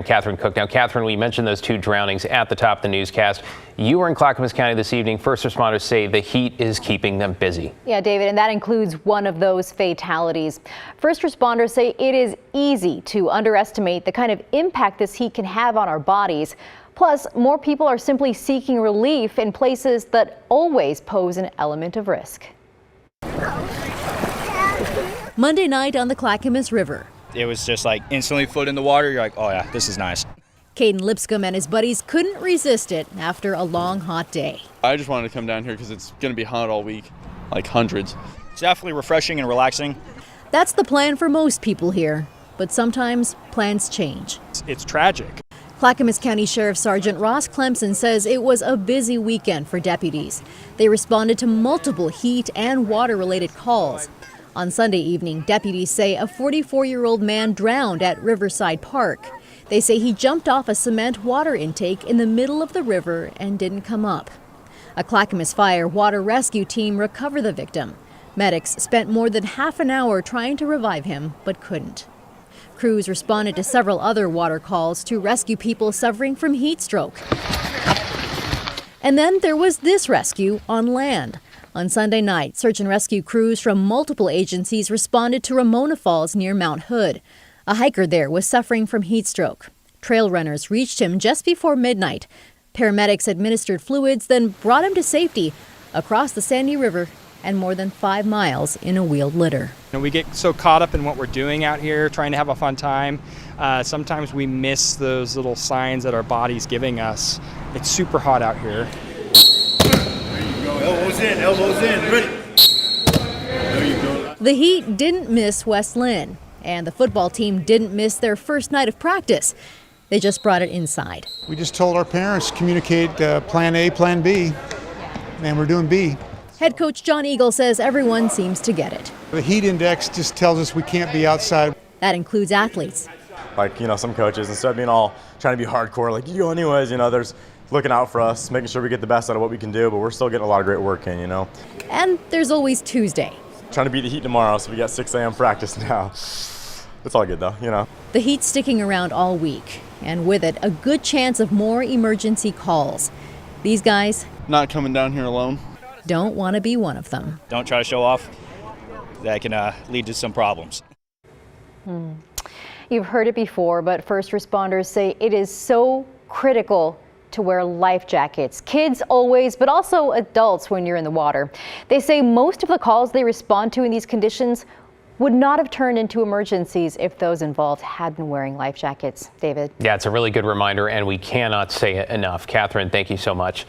Catherine Cook. Now, Catherine, we mentioned those two drownings at the top of the newscast. You were in Clackamas County this evening. First responders say the heat is keeping them busy. Yeah, David, and that includes one of those fatalities. First responders say it is easy to underestimate the kind of impact this heat can have on our bodies. Plus, more people are simply seeking relief in places that always pose an element of risk. Monday night on the Clackamas River. It was just like instantly foot in the water. You're like, oh yeah, this is nice. Caden Lipscomb and his buddies couldn't resist it after a long, hot day. I just wanted to come down here because it's going to be hot all week, like hundreds. It's definitely refreshing and relaxing. That's the plan for most people here, but sometimes plans change. It's tragic. Clackamas County Sheriff Sergeant Ross Clemson says it was a busy weekend for deputies. They responded to multiple heat and water-related calls. On Sunday evening, deputies say a 44-year-old man drowned at Riverside Park. They say he jumped off a cement water intake in the middle of the river and didn't come up. A Clackamas Fire water rescue team recovered the victim. Medics spent more than half an hour trying to revive him, but couldn't. Crews responded to several other water calls to rescue people suffering from heat stroke. And then there was this rescue on land. On Sunday night, search and rescue crews from multiple agencies responded to Ramona Falls near Mount Hood. A hiker there was suffering from heat stroke. Trail runners reached him just before midnight. Paramedics administered fluids, then brought him to safety across the Sandy River and more than 5 miles in a wheeled litter. We get so caught up in what we're doing out here, trying to have a fun time. Sometimes we miss those little signs that our body's giving us. It's super hot out here. Elbows in, ready. There you go. The Heat didn't miss West Lynn, and the football team didn't miss their first night of practice. They just brought it inside. We just told our parents, communicate plan A, plan B, and we're doing B. Head coach John Eagle says everyone seems to get it. The heat index just tells us we can't be outside. That includes athletes. Like, some coaches, instead of being all trying to be hardcore, like, you go anyways, there's looking out for us, making sure we get the best out of what we can do, but we're still getting a lot of great work in, And there's always Tuesday. Trying to beat the heat tomorrow, so we got 6 a.m. practice now. It's all good, though, The heat's sticking around all week, and with it, a good chance of more emergency calls. These guys Not coming down here alone. don't want to be one of them. Don't try to show off. That can lead to some problems. You've heard it before, but first responders say it is so critical to wear life jackets. Kids always, but also adults when you're in the water. They say most of the calls they respond to in these conditions would not have turned into emergencies if those involved had been wearing life jackets. David? Yeah, it's a really good reminder, and we cannot say it enough. Catherine, thank you so much.